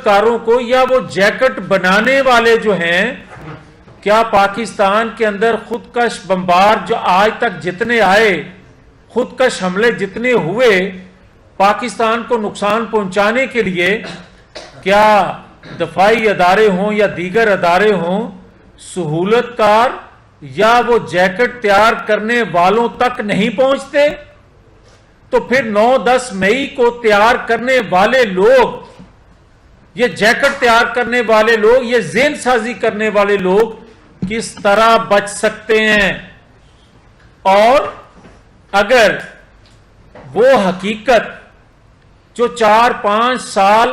کاروں کو یا وہ جیکٹ بنانے والے جو ہیں، کیا پاکستان کے اندر خودکش بمبار جو آج تک جتنے آئے، خودکش حملے جتنے ہوئے پاکستان کو نقصان پہنچانے کے لیے، کیا دفاعی ادارے ہوں یا دیگر ادارے ہوں سہولت کار یا وہ جیکٹ تیار کرنے والوں تک نہیں پہنچتے؟ تو پھر 9-10 مئی کو تیار کرنے والے لوگ، یہ جیکٹ تیار کرنے والے لوگ، یہ ذہن سازی کرنے والے لوگ کس طرح بچ سکتے ہیں؟ اور اگر وہ حقیقت جو 4-5 سال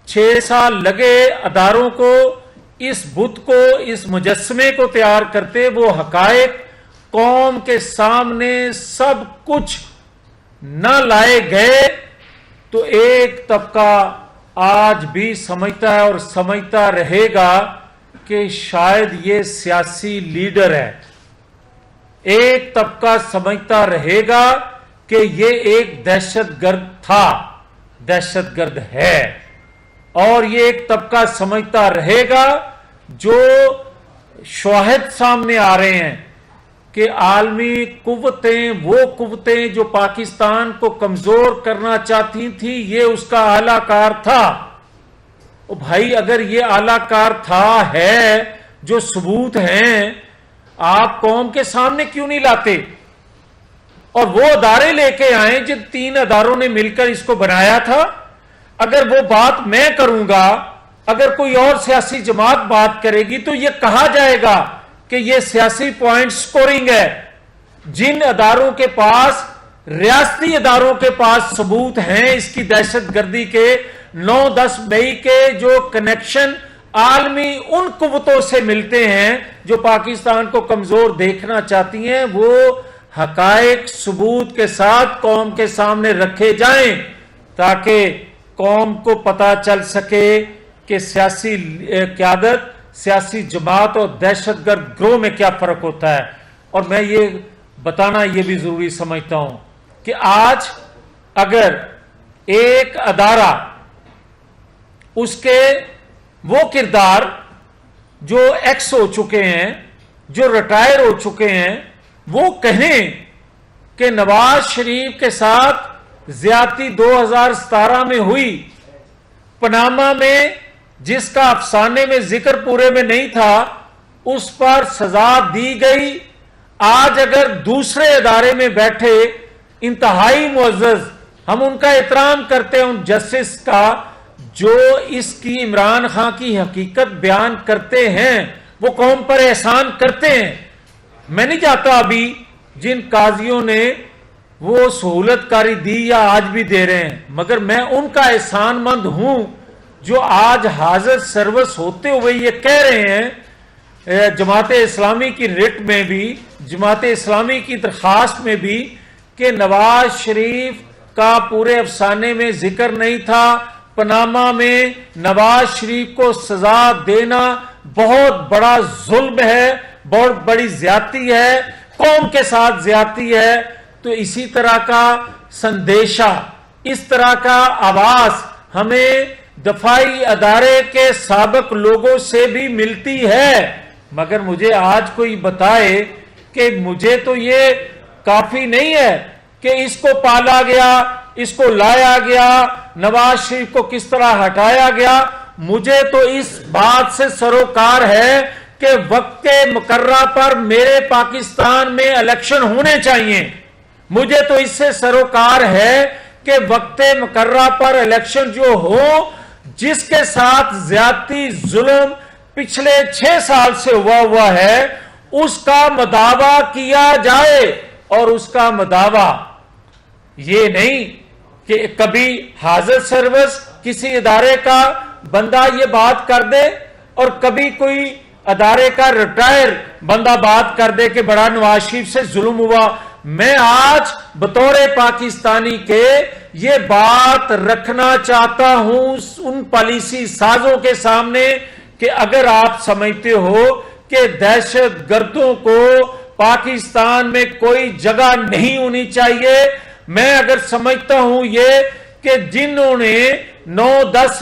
6 سال لگے اداروں کو اس بت کو، اس مجسمے کو تیار کرتے، وہ حقائق قوم کے سامنے سب کچھ نہ لائے گئے، تو ایک طبقہ آج بھی سمجھتا ہے اور سمجھتا رہے گا کہ شاید یہ سیاسی لیڈر ہے، ایک طبقہ سمجھتا رہے گا کہ یہ ایک دہشت گرد تھا، دہشت گرد ہے، اور یہ ایک طبقہ سمجھتا رہے گا جو شواہد سامنے آ رہے ہیں کہ عالمی قوتیں، وہ قوتیں جو پاکستان کو کمزور کرنا چاہتی تھیں، یہ اس کا اعلی کار تھا۔ بھائی اگر یہ اعلی کار تھا، ہے، جو ثبوت ہیں، آپ قوم کے سامنے کیوں نہیں لاتے؟ اور وہ ادارے لے کے آئیں جن 3 اداروں نے مل کر اس کو بنایا تھا۔ اگر وہ بات میں کروں گا، اگر کوئی اور سیاسی جماعت بات کرے گی تو یہ کہا جائے گا کہ یہ سیاسی پوائنٹ سکورنگ ہے۔ جن اداروں کے پاس، ریاستی اداروں کے پاس ثبوت ہیں اس کی دہشت گردی کے، 9-10 مئی کے جو کنیکشن عالمی ان قوتوں سے ملتے ہیں جو پاکستان کو کمزور دیکھنا چاہتی ہیں، وہ حقائق ثبوت کے ساتھ قوم کے سامنے رکھے جائیں تاکہ قوم کو پتہ چل سکے کہ سیاسی قیادت، سیاسی جماعت اور دہشت گرد گروہ میں کیا فرق ہوتا ہے۔ اور میں یہ بتانا یہ بھی ضروری سمجھتا ہوں کہ آج اگر ایک ادارہ، اس کے وہ کردار جو ایکس ہو چکے ہیں، جو ریٹائر ہو چکے ہیں، وہ کہیں کہ نواز شریف کے ساتھ زیادتی 2017 میں ہوئی، پاناما میں جس کا افسانے میں ذکر پورے میں نہیں تھا، اس پر سزا دی گئی۔ آج اگر دوسرے ادارے میں بیٹھے انتہائی معزز، ہم ان کا احترام کرتے ہیں ان جسٹس کا جو اس کی عمران خان کی حقیقت بیان کرتے ہیں، وہ قوم پر احسان کرتے ہیں۔ میں نہیں چاہتا ابھی جن قاضیوں نے وہ سہولت کاری دی یا آج بھی دے رہے ہیں، مگر میں ان کا احسان مند ہوں جو آج حاضر سروس ہوتے ہوئے یہ کہہ رہے ہیں، جماعت اسلامی کی رٹ میں بھی، جماعت اسلامی کی درخواست میں بھی، کہ نواز شریف کا پورے افسانے میں ذکر نہیں تھا، پاناما میں نواز شریف کو سزا دینا بہت بڑا ظلم ہے، بہت بڑی زیادتی ہے، قوم کے ساتھ زیادتی ہے۔ تو اسی طرح کا سندیشہ، اس طرح کا آواز ہمیں دفاعی ادارے کے سابق لوگوں سے بھی ملتی ہے، مگر مجھے آج کوئی بتائے کہ مجھے تو یہ کافی نہیں ہے کہ اس کو پالا گیا، اس کو لایا گیا، نواز شریف کو کس طرح ہٹایا گیا۔ مجھے تو اس بات سے سروکار ہے کہ وقت مقررہ پر میرے پاکستان میں الیکشن ہونے چاہیے۔ مجھے تو اس سے سروکار ہے کہ وقت مقررہ پر الیکشن جو ہو، جس کے ساتھ زیادتی ظلم پچھلے 6 سال سے ہوا ہے، اس کا مداوع کیا جائے، اور اس کا مداوع یہ نہیں کہ کبھی حاضر سروس کسی ادارے کا بندہ یہ بات کر دے اور کبھی کوئی ادارے کا ریٹائر بندہ بات کر دے کہ بڑا نواز شریف سے ظلم ہوا۔ میں آج بطور پاکستانی کے یہ بات رکھنا چاہتا ہوں ان پالیسی سازوں کے سامنے کہ اگر آپ سمجھتے ہو کہ دہشت گردوں کو پاکستان میں کوئی جگہ نہیں ہونی چاہیے، میں اگر سمجھتا ہوں یہ کہ جنہوں نے 9-10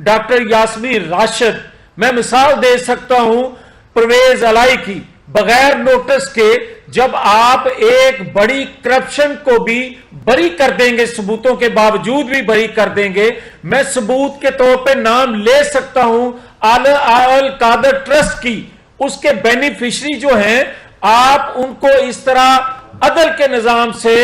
ڈاکٹر یاسمین راشد، میں مثال دے سکتا ہوں پرویز علائی کی، بغیر نوٹس کے جب آپ ایک بڑی کرپشن کو بھی بری کر دیں گے، ثبوتوں کے باوجود بھی بری کر دیں گے. میں ثبوت کے طور پہ نام لے سکتا ہوں القادر ٹرسٹ کی، اس کے بینیفیشری جو ہیں، آپ ان کو اس طرح عدل کے نظام سے،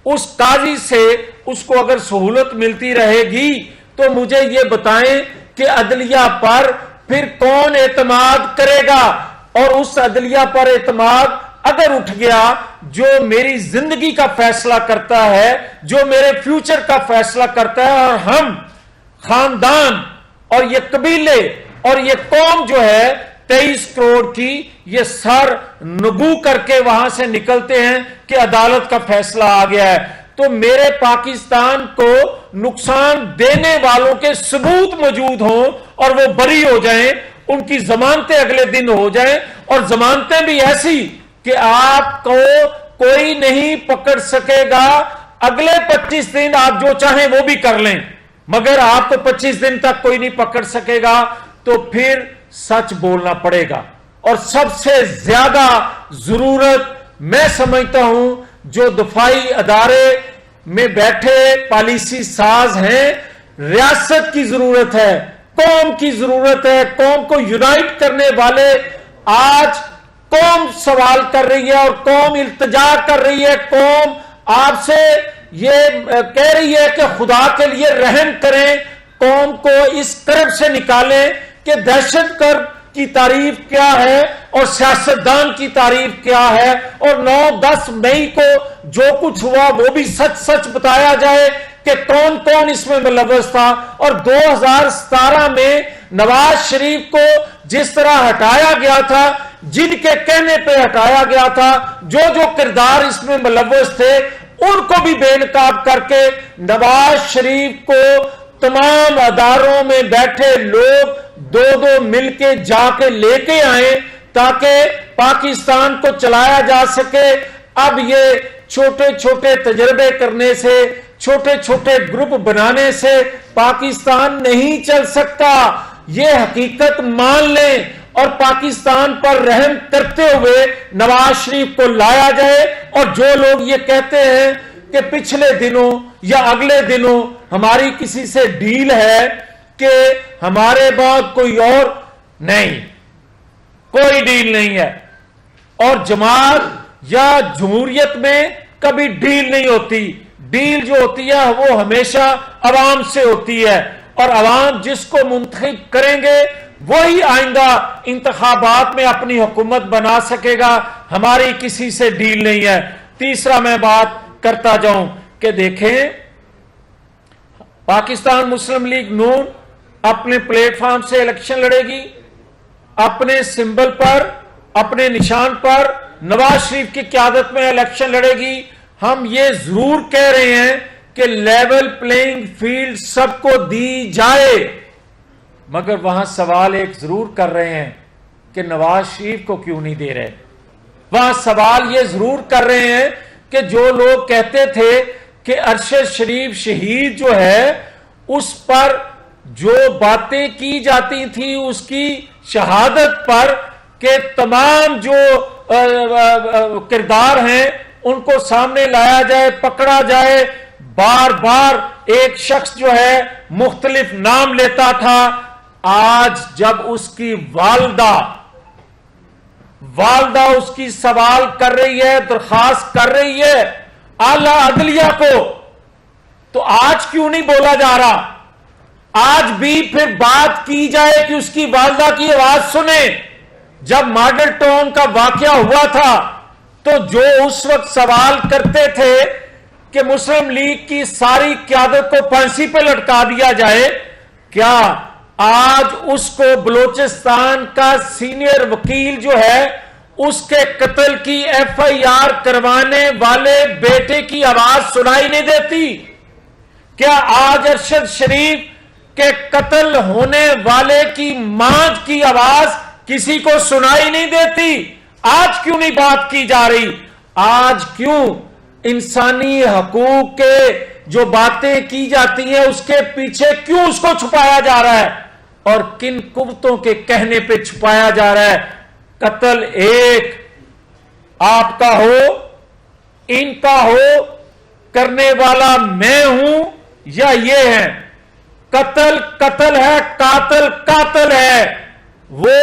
اس قاضی سے اس کو اگر سہولت ملتی رہے گی تو مجھے یہ بتائیں کہ عدلیہ پر پھر کون اعتماد کرے گا؟ اور اس عدلیہ پر اعتماد اگر اٹھ گیا جو میری زندگی کا فیصلہ کرتا ہے، جو میرے فیوچر کا فیصلہ کرتا ہے، اور ہم خاندان اور یہ قبیلے اور یہ قوم جو ہے 23 کروڑ کی، یہ سر نگو کر کے وہاں سے نکلتے ہیں کہ عدالت کا فیصلہ آ گیا ہے، تو میرے پاکستان کو نقصان دینے والوں کے ثبوت موجود ہوں اور وہ بری ہو جائیں، ان کی ضمانتیں اگلے دن ہو جائیں، اور ضمانتیں بھی ایسی کہ آپ کو کوئی نہیں پکڑ سکے گا. اگلے 25 دن آپ جو چاہیں وہ بھی کر لیں، مگر آپ کو 25 دن تک کوئی نہیں پکڑ سکے گا. تو پھر سچ بولنا پڑے گا. اور سب سے زیادہ ضرورت میں سمجھتا ہوں جو دفاعی ادارے میں بیٹھے پالیسی ساز ہیں، ریاست کی ضرورت ہے، قوم کی ضرورت ہے، قوم کو یونائٹ کرنے والے. آج قوم سوال کر رہی ہے اور قوم التجا کر رہی ہے، قوم آپ سے یہ کہہ رہی ہے کہ خدا کے لیے رحم کریں، قوم کو اس کرب سے نکالیں کہ دہشت گرد کی تعریف کیا ہے اور سیاستدان کی تعریف کیا ہے، اور 9-10 مئی کو جو کچھ ہوا وہ بھی سچ سچ بتایا جائے کہ کون کون اس میں ملوث تھا. اور 2017 میں نواز شریف کو جس طرح ہٹایا گیا تھا، جن کے کہنے پہ ہٹایا گیا تھا، جو جو کردار اس میں ملوث تھے ان کو بھی بے نقاب کر کے نواز شریف کو تمام اداروں میں بیٹھے لوگ دو مل کے جا کے لے کے آئیں تاکہ پاکستان کو چلایا جا سکے. اب یہ چھوٹے چھوٹے تجربے کرنے سے، چھوٹے چھوٹے گروپ بنانے سے پاکستان نہیں چل سکتا. یہ حقیقت مان لیں اور پاکستان پر رحم کرتے ہوئے نواز شریف کو لایا جائے. اور جو لوگ یہ کہتے ہیں کہ پچھلے دنوں یا اگلے دنوں ہماری کسی سے ڈیل ہے کہ ہمارے بعد کوئی اور نہیں، کوئی ڈیل نہیں ہے. اور جماعت یا جمہوریت میں کبھی ڈیل نہیں ہوتی. ڈیل جو ہوتی ہے وہ ہمیشہ عوام سے ہوتی ہے، اور عوام جس کو منتخب کریں گے وہی آئندہ انتخابات میں اپنی حکومت بنا سکے گا. ہماری کسی سے ڈیل نہیں ہے. تیسرا میں بات کرتا جاؤں کہ دیکھیں پاکستان مسلم لیگ نون اپنے پلیٹ فارم سے الیکشن لڑے گی، اپنے سمبل پر، اپنے نشان پر نواز شریف کی قیادت میں الیکشن لڑے گی. ہم یہ ضرور کہہ رہے ہیں کہ لیول پلینگ فیلڈ سب کو دی جائے، مگر وہاں سوال ایک ضرور کر رہے ہیں کہ نواز شریف کو کیوں نہیں دے رہے. وہاں سوال یہ ضرور کر رہے ہیں کہ جو لوگ کہتے تھے کہ ارشد شریف شہید جو ہے اس پر جو باتیں کی جاتی تھی اس کی شہادت پر کہ تمام جو کردار ہیں ان کو سامنے لایا جائے، پکڑا جائے. بار بار ایک شخص جو ہے مختلف نام لیتا تھا. آج جب اس کی والدہ اس کی سوال کر رہی ہے، درخواست کر رہی ہے اعلی عدلیہ کو، تو آج کیوں نہیں بولا جا رہا؟ آج بھی پھر بات کی جائے کہ اس کی والدہ کی آواز سنیں. جب ماڈل ٹاؤن کا واقعہ ہوا تھا تو جو اس وقت سوال کرتے تھے کہ مسلم لیگ کی ساری قیادت کو پھانسی پہ لٹکا دیا جائے، کیا آج اس کو بلوچستان کا سینئر وکیل جو ہے اس کے قتل کی ایف آئی آر کروانے والے بیٹے کی آواز سنائی نہیں دیتی؟ کیا آج ارشد شریف کے قتل ہونے والے کی ماں کی آواز کسی کو سنائی نہیں دیتی؟ آج کیوں نہیں بات کی جا رہی؟ آج کیوں انسانی حقوق کے جو باتیں کی جاتی ہیں اس کے پیچھے کیوں اس کو چھپایا جا رہا ہے اور کن قوتوں کے کہنے پہ چھپایا جا رہا ہے؟ قتل ایک آپ کا ہو، ان کا ہو، کرنے والا میں ہوں یا یہ ہے؟ قتل قتل ہے، قاتل قاتل ہے، وہ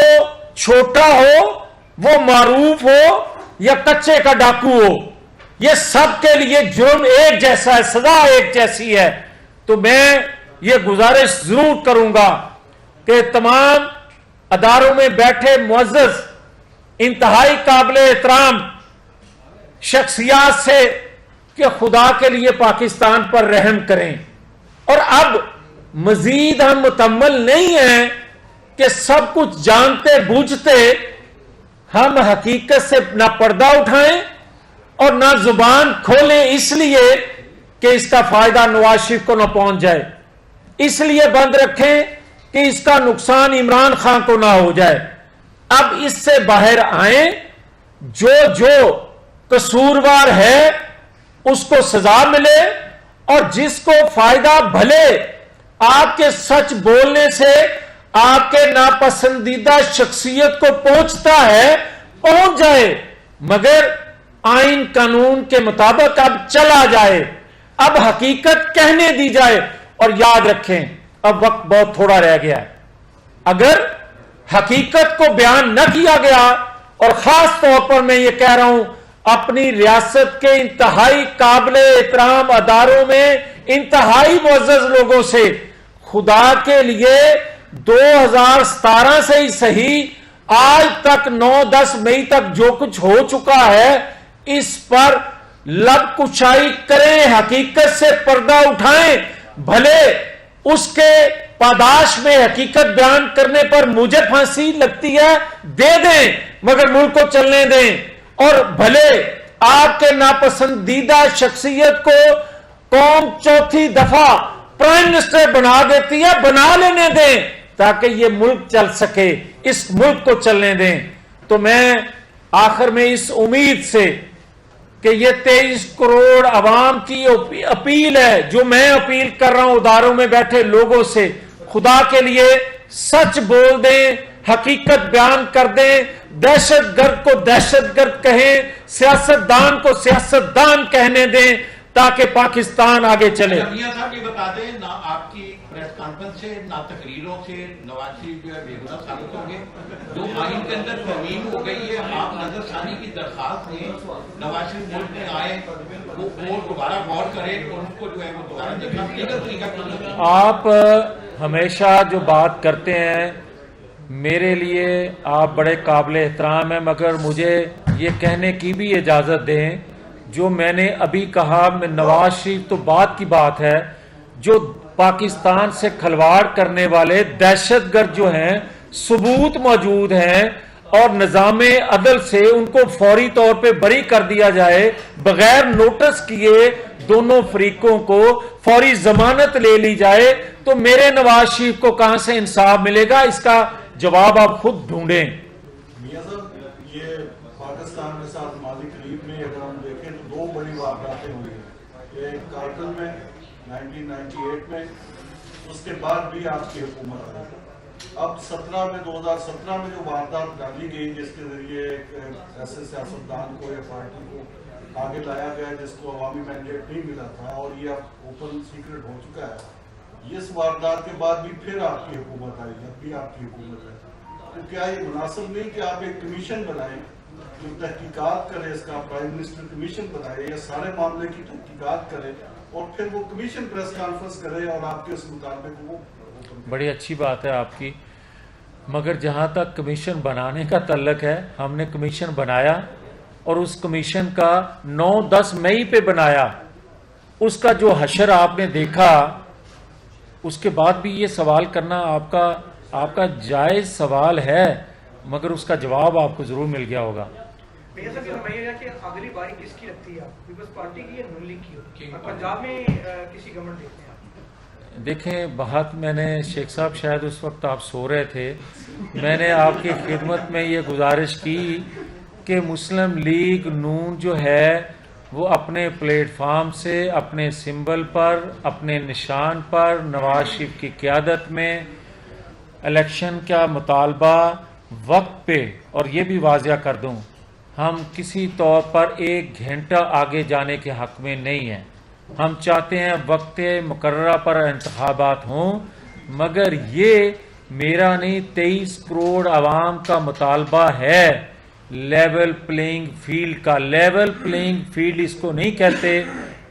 چھوٹا ہو، وہ معروف ہو یا کچے کا ڈاکو ہو، یہ سب کے لیے جرم ایک جیسا ہے، سزا ایک جیسی ہے۔ تو میں یہ گزارش ضرور کروں گا کہ تمام اداروں میں بیٹھے معزز انتہائی قابل احترام شخصیات سے کہ خدا کے لیے پاکستان پر رحم کریں۔ اور اب مزید ہم متحمل نہیں ہیں کہ سب کچھ جانتے بوجھتے ہم حقیقت سے نہ پردہ اٹھائیں اور نہ زبان کھولیں اس لیے کہ اس کا فائدہ نواز شریف کو نہ پہنچ جائے، اس لیے بند رکھیں کہ اس کا نقصان عمران خان کو نہ ہو جائے۔ اب اس سے باہر آئیں، جو قصوروار ہے اس کو سزا ملے، اور جس کو فائدہ بھلے آپ کے سچ بولنے سے آپ کے ناپسندیدہ شخصیت کو پہنچتا ہے پہنچ جائے، مگر آئین قانون کے مطابق اب چلا جائے، اب حقیقت کہنے دی جائے۔ اور یاد رکھیں اب وقت بہت تھوڑا رہ گیا ہے، اگر حقیقت کو بیان نہ کیا گیا، اور خاص طور پر میں یہ کہہ رہا ہوں اپنی ریاست کے انتہائی قابل احترام اداروں میں انتہائی معزز لوگوں سے، خدا کے لیے 2017 سے ہی صحیح آج تک 9-10 مئی تک جو کچھ ہو چکا ہے اس پر لب کشائی کریں، حقیقت سے پردہ اٹھائیں، بھلے اس کے پاداش میں حقیقت بیان کرنے پر مجھے پھانسی لگتی ہے دے دیں، مگر ملک کو چلنے دیں، اور بھلے آپ کے ناپسندیدہ شخصیت کو قوم چوتھی دفعہ پرائم منسٹر بنا دیتی ہے، بنا لینے دیں تاکہ یہ ملک چل سکے، اس ملک کو چلنے دیں۔ تو میں آخر میں اس امید سے کہ یہ 23 کروڑ عوام کی اپیل ہے، جو میں اپیل کر رہا ہوں اداروں میں بیٹھے لوگوں سے، خدا کے لیے سچ بول دیں، حقیقت بیان کر دیں، دہشت گرد کو دہشت گرد کہیں، سیاست دان کو سیاست دان کہنے دیں تاکہ پاکستان آگے چلے۔ میاں صاحب یہ بتا دیں، نہ آپ کی پریس کانفرنس سے نہ تقریروں سے نواز شریف جو ہے بے گناہ ثابت ہوں گے، جو آئین کے اندر ترمیم ہو گئی ہے، آپ نظر ثانی کی درخواست دیں، نواز شریف ملک میں آئے، وہ دوبارہ غور کرے اور ان کو جو ہے وہ دوبارہ دیکھا لیگل طریقہ۔ آپ ہمیشہ جو بات کرتے ہیں میرے لیے آپ بڑے قابل احترام ہیں، مگر مجھے یہ کہنے کی بھی اجازت دیں جو میں نے ابھی کہا، میں نواز شریف تو بات کی بات ہے، جو پاکستان سے کھلواڑ کرنے والے دہشت گرد جو ہیں ثبوت موجود ہیں، اور نظام عدل سے ان کو فوری طور پہ بری کر دیا جائے، بغیر نوٹس کیے دونوں فریقوں کو فوری ضمانت لے لی جائے، تو میرے نواز شریف کو کہاں سے انصاف ملے گا؟ اس کا جواب آپ خود ڈھونڈیں۔ میاں صاحب یہ پاکستان کے ساتھ ماضی قریب میں اگر ہم دیکھیں تو دو بڑی واقعاتیں ہوئی ہیں، ایک کارگل میں 1998 میں، اس کے بعد بھی آپ کی حکومت آئی۔ اب 2017 میں جو واردات ڈالی گئی جس کے ذریعے ایک ایسے سیاستدان کو یا پارٹی کو آگے لایا گیا جس کو عوامی مینڈیٹ نہیں ملا تھا، اور یہ اب اوپن سیکرٹ ہو چکا ہے، اس واردات کے بعد بھی پھر آپ کی حکومت آئی، اب بھی آپ کی حکومت ہے، تو کیا یہ مناسب نہیں کہ آپ ایک کمیشن بنائیں جو تحقیقات کرے، اس کا پرائم منسٹر کمیشن بنائے یا سارے معاملے کی تحقیقات کرے، اور پھر وہ کمیشن پریس کانفرنس کرے اور آپ کے اس مطابق وہ؟ بڑی اچھی بات ہے آپ کی، مگر جہاں تک کمیشن بنانے کا تعلق ہے، ہم نے کمیشن بنایا اور اس کمیشن کا 9-10 مئی پہ بنایا، اس کا جو حشر آپ نے دیکھا، اس کے بعد بھی یہ سوال کرنا آپ کا جائز سوال ہے، مگر اس کا جواب آپ کو ضرور مل گیا ہوگا۔ میاں صاحب فرمائیے کہ اگلی باری کس کی لگتی ہے، پیپلز پارٹی کی یا نون لیگ کی، اور پنجاب میں کسی گورنمنٹ دیکھتے ہیں؟ دیکھیں بات میں نے شیخ صاحب شاید اس وقت آپ سو رہے تھے، میں نے آپ کی خدمت میں یہ گزارش کی کہ مسلم لیگ نون جو ہے وہ اپنے پلیٹ فارم سے اپنے سمبل پر اپنے نشان پر نواز شریف کی قیادت میں الیکشن کا مطالبہ وقت پہ، اور یہ بھی واضح کر دوں، ہم کسی طور پر 1 گھنٹہ آگے جانے کے حق میں نہیں ہیں. ہم چاہتے ہیں وقت مقررہ پر انتخابات ہوں، مگر یہ میرا نہیں 23 کروڑ عوام کا مطالبہ ہے لیول پلینگ فیلڈ کا. لیول پلینگ فیلڈ اس کو نہیں کہتے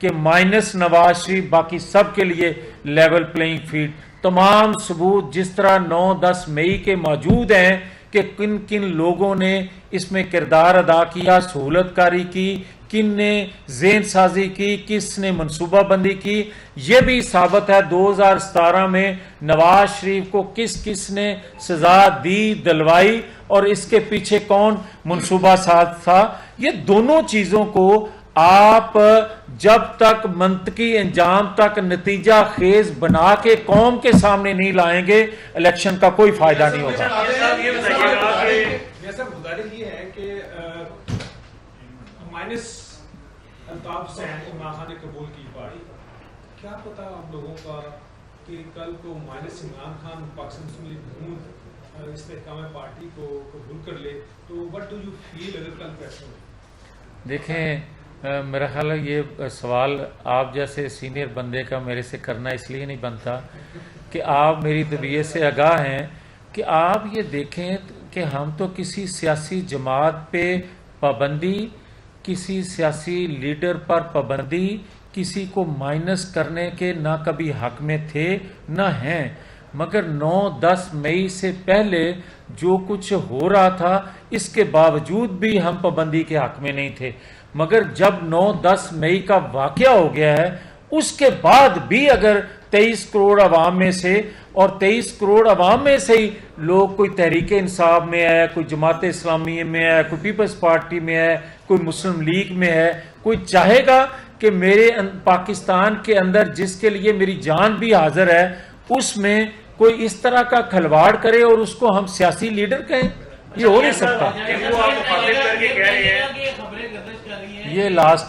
کہ مائنس نواز شریف باقی سب کے لیے لیول پلینگ فیلڈ. تمام ثبوت جس طرح 9-10 مئی کے موجود ہیں کہ کن کن لوگوں نے اس میں کردار ادا کیا، سہولت کاری کی، کن نے ذہن سازی کی، کس نے منصوبہ بندی کی. یہ بھی ثابت ہے 2017 میں نواز شریف کو کس کس نے سزا دی، دلوائی، اور اس کے پیچھے کون منصوبہ ساز تھا. یہ دونوں چیزوں کو آپ جب تک منطقی انجام تک نتیجہ خیز بنا کے قوم کے سامنے نہیں لائیں گے، الیکشن کا کوئی فائدہ نہیں ہوگا. گزارش یہ ہے کہ مائنس الطاف حسین عمران خان نے قبول کی پارٹی، کیا پتا آپ لوگوں کا کہ کل کو مائنس عمران خان پاکستان مسلم لیگ حکومت استحکام پارٹی کو قبول کر لے تو وٹ ڈو یو فیل اگر کل فیصلہ ہو؟ دیکھیں، میرا خیال ہے یہ سوال آپ جیسے سینئر بندے کا میرے سے کرنا اس لیے نہیں بنتا کہ آپ میری طبیعت سے آگاہ ہیں کہ آپ یہ دیکھیں کہ ہم تو کسی سیاسی جماعت پہ پابندی، کسی سیاسی لیڈر پر پابندی، کسی کو مائنس کرنے کے نہ کبھی حق میں تھے نہ ہیں. مگر 9-10 مئی سے پہلے جو کچھ ہو رہا تھا اس کے باوجود بھی ہم پابندی کے حق میں نہیں تھے. مگر جب 9-10 مئی کا واقعہ ہو گیا ہے اس کے بعد بھی اگر 23 کروڑ عوام میں سے، اور 23 کروڑ عوام میں سے ہی لوگ کوئی تحریک انصاف میں ہے، کوئی جماعت اسلامی میں ہے، کوئی پیپلز پارٹی میں ہے، کوئی مسلم لیگ میں ہے، کوئی چاہے گا کہ میرے پاکستان کے اندر جس کے لیے میری جان بھی حاضر ہے اس میں کوئی اس طرح کا کھلواڑ کرے اور اس کو ہم سیاسی لیڈر کہیں، یہ ہو نہیں سکتا. یہ لاسٹ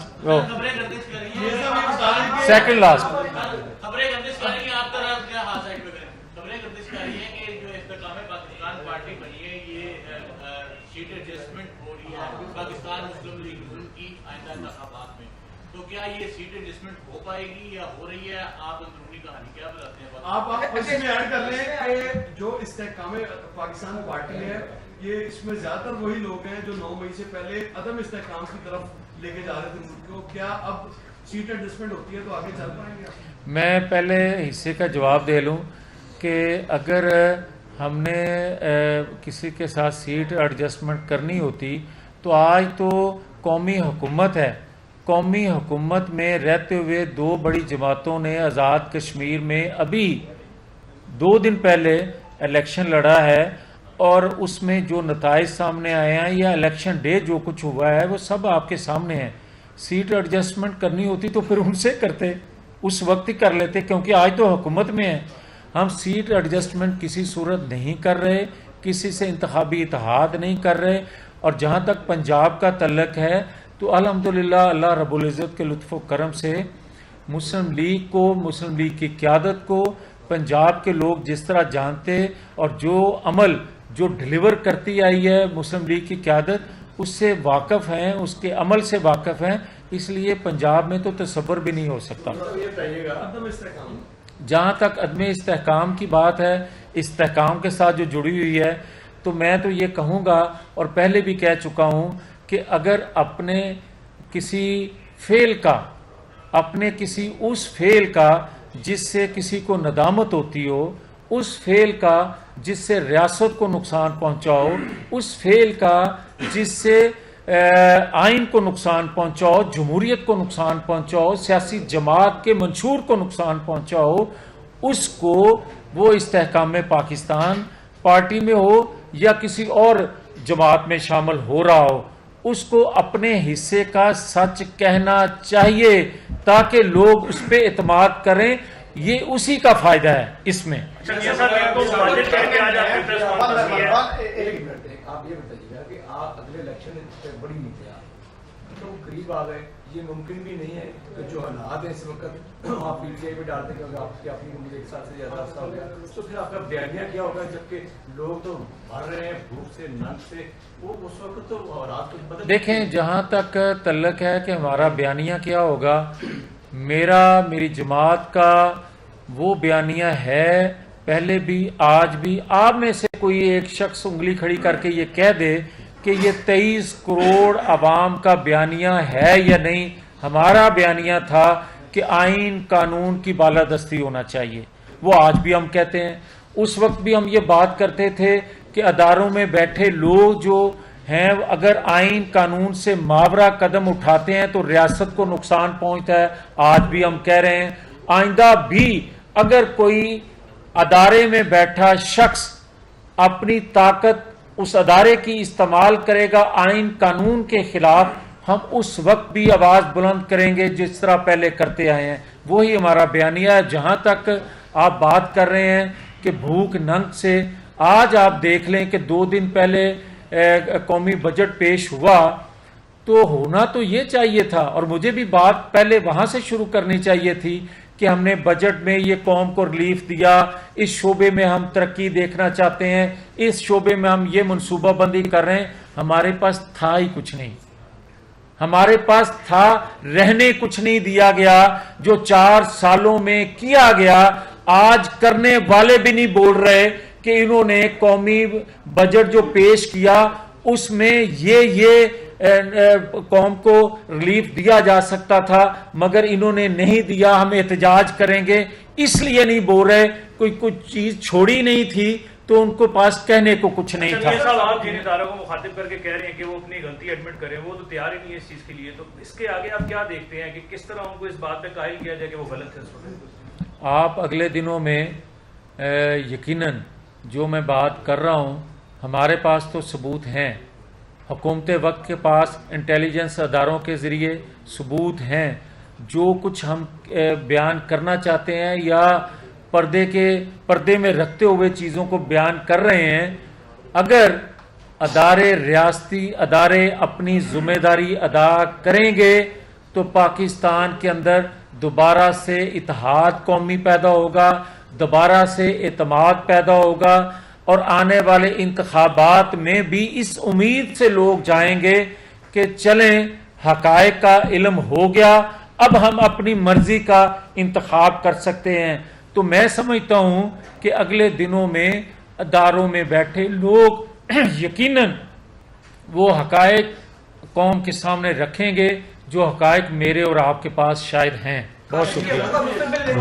سیکنڈ لاسٹ پاکستان مسلم لیگ کی آئندہ انتخابات میں تو کیا یہ سیٹ ایڈجسٹمنٹ ہو پائے گی یا ہو رہی ہے؟ آپ اندرونی کہانی کیا بتاتے ہیں؟ آپ اس میں ایڈ کر لیں کہ جو استحکام پاکستان پارٹی ہے یہ اس میں زیادہ تر وہی لوگ ہیں جو 9 مئی سے پہلے عدم استحکام کی طرف لے کے جا رہے تھے ملک کو. کیا اب سیٹ ایڈجسٹمنٹ ہوتی ہے تو آگے چل پائیں گے؟ میں پہلے حصے کا جواب دے لوں کہ اگر ہم نے کسی کے ساتھ سیٹ ایڈجسٹمنٹ کرنی ہوتی تو آج تو قومی حکومت ہے. قومی حکومت میں رہتے ہوئے 2 بڑی جماعتوں نے آزاد کشمیر میں ابھی 2 دن پہلے الیکشن لڑا ہے، اور اس میں جو نتائج سامنے آئے ہیں یا الیکشن ڈے جو کچھ ہوا ہے وہ سب آپ کے سامنے ہیں. سیٹ ایڈجسٹمنٹ کرنی ہوتی تو پھر ان سے کرتے، اس وقت ہی کر لیتے، کیونکہ آج تو حکومت میں ہیں. ہم سیٹ ایڈجسٹمنٹ کسی صورت نہیں کر رہے، کسی سے انتخابی اتحاد نہیں کر رہے. اور جہاں تک پنجاب کا تعلق ہے تو الحمدللہ اللہ رب العزت کے لطف و کرم سے مسلم لیگ کو، مسلم لیگ کی قیادت کو پنجاب کے لوگ جس طرح جانتے اور جو عمل جو ڈلیور کرتی آئی ہے مسلم لیگ کی قیادت اس سے واقف ہیں، اس کے عمل سے واقف ہیں. اس لیے پنجاب میں تو تصور بھی نہیں ہو سکتا. جہاں تک عدم استحکام کی بات ہے، استحکام کے ساتھ جو جڑی ہوئی ہے، تو میں تو یہ کہوں گا اور پہلے بھی کہہ چکا ہوں کہ اگر اپنے کسی فعل کا، اپنے کسی اس فعل کا جس سے کسی کو ندامت ہوتی ہو، اس فعل کا جس سے ریاست کو نقصان پہنچا ہو، اس فعل کا جس سے آئین کو نقصان پہنچا ہو، جمہوریت کو نقصان پہنچا ہو، سیاسی جماعت کے منشور کو نقصان پہنچا ہو، اس کو وہ استحکام پاکستان پارٹی میں ہو یا کسی اور جماعت میں شامل ہو رہا ہو، اس کو اپنے حصے کا سچ کہنا چاہیے تاکہ لوگ اس پہ اعتماد کریں. یہ اسی کا فائدہ ہے اس میں. آپ یہ بتائیے گا کہ آپ اگلے الیکشن بڑی تو قریب آ گئے. یہ ممکن بھی نہیں ہے کہ جو حالات ہیں اس وقت آپ پی ٹی آئی پہ ڈالتے ہیں آپ کی اپنی مجھے 1 سال سے زیادہ عرصہ ہو گیا, تو پھر آپ کا بیانیہ کیا ہوگا جبکہ لوگ تو مر رہے ہیں بھوک سے ننگ سے. وہ اس وقت تو حالات کچھ بدل. دیکھیں جہاں تک تعلق ہے کہ ہمارا بیانیہ کیا ہوگا, میری جماعت کا وہ بیانیہ ہے پہلے بھی آج بھی. آپ میں سے کوئی ایک شخص انگلی کھڑی کر کے یہ کہہ دے کہ یہ 23 کروڑ عوام کا بیانیہ ہے یا نہیں. ہمارا بیانیہ تھا کہ آئین قانون کی بالادستی ہونا چاہیے, وہ آج بھی ہم کہتے ہیں. اس وقت بھی ہم یہ بات کرتے تھے کہ اداروں میں بیٹھے لوگ جو ہیں اگر آئین قانون سے ماورا قدم اٹھاتے ہیں تو ریاست کو نقصان پہنچتا ہے. آج بھی ہم کہہ رہے ہیں آئندہ بھی اگر کوئی ادارے میں بیٹھا شخص اپنی طاقت اس ادارے کی استعمال کرے گا آئین قانون کے خلاف, ہم اس وقت بھی آواز بلند کریں گے جس طرح پہلے کرتے آئے ہیں. وہی ہمارا بیانیہ ہے. جہاں تک آپ بات کر رہے ہیں کہ بھوک ننگ سے, آج آپ دیکھ لیں کہ 2 دن پہلے قومی بجٹ پیش ہوا تو ہونا تو یہ چاہیے تھا, اور مجھے بھی بات پہلے وہاں سے شروع کرنی چاہیے تھی کہ ہم نے بجٹ میں یہ قوم کو ریلیف دیا, اس شعبے میں ہم ترقی دیکھنا چاہتے ہیں, اس شعبے میں ہم یہ منصوبہ بندی کر رہے ہیں. ہمارے پاس تھا ہی کچھ نہیں, ہمارے پاس تھا رہنے کچھ نہیں دیا گیا. جو 4 سالوں میں کیا گیا آج کرنے والے بھی نہیں بول رہے کہ انہوں نے قومی بجٹ جو پیش کیا اس میں یہ قوم کو ریلیف دیا جا سکتا تھا مگر انہوں نے نہیں دیا, ہم احتجاج کریں گے. اس لیے نہیں بول رہے, کوئی کچھ چیز چھوڑی نہیں تھی تو ان کو پاس کہنے کو کچھ نہیں تھا. آپ جن اداروں کو مخاطب کر کے کہہ رہے ہیں کہ وہ اپنی غلطی ایڈمٹ کریں, وہ تو تیار ہی نہیں ہے اس چیز کے لیے, تو اس کے آگے آپ کیا دیکھتے ہیں کہ کس طرح ان کو اس بات پہ قائل کیا جائے کہ وہ غلط ہے؟ آپ اگلے دنوں میں یقیناً جو میں بات کر رہا ہوں ہمارے پاس تو ثبوت ہیں, حکومت وقت کے پاس انٹیلیجنس اداروں کے ذریعے ثبوت ہیں. جو کچھ ہم بیان کرنا چاہتے ہیں یا پردے میں رکھتے ہوئے چیزوں کو بیان کر رہے ہیں, اگر ریاستی ادارے اپنی ذمہ داری ادا کریں گے تو پاکستان کے اندر دوبارہ سے اتحاد قومی پیدا ہوگا, دوبارہ سے اعتماد پیدا ہوگا, اور آنے والے انتخابات میں بھی اس امید سے لوگ جائیں گے کہ چلیں حقائق کا علم ہو گیا, اب ہم اپنی مرضی کا انتخاب کر سکتے ہیں. تو میں سمجھتا ہوں کہ اگلے دنوں میں اداروں میں بیٹھے لوگ یقیناً وہ حقائق قوم کے سامنے رکھیں گے جو حقائق میرے اور آپ کے پاس شاید ہیں. بہت شکریہ.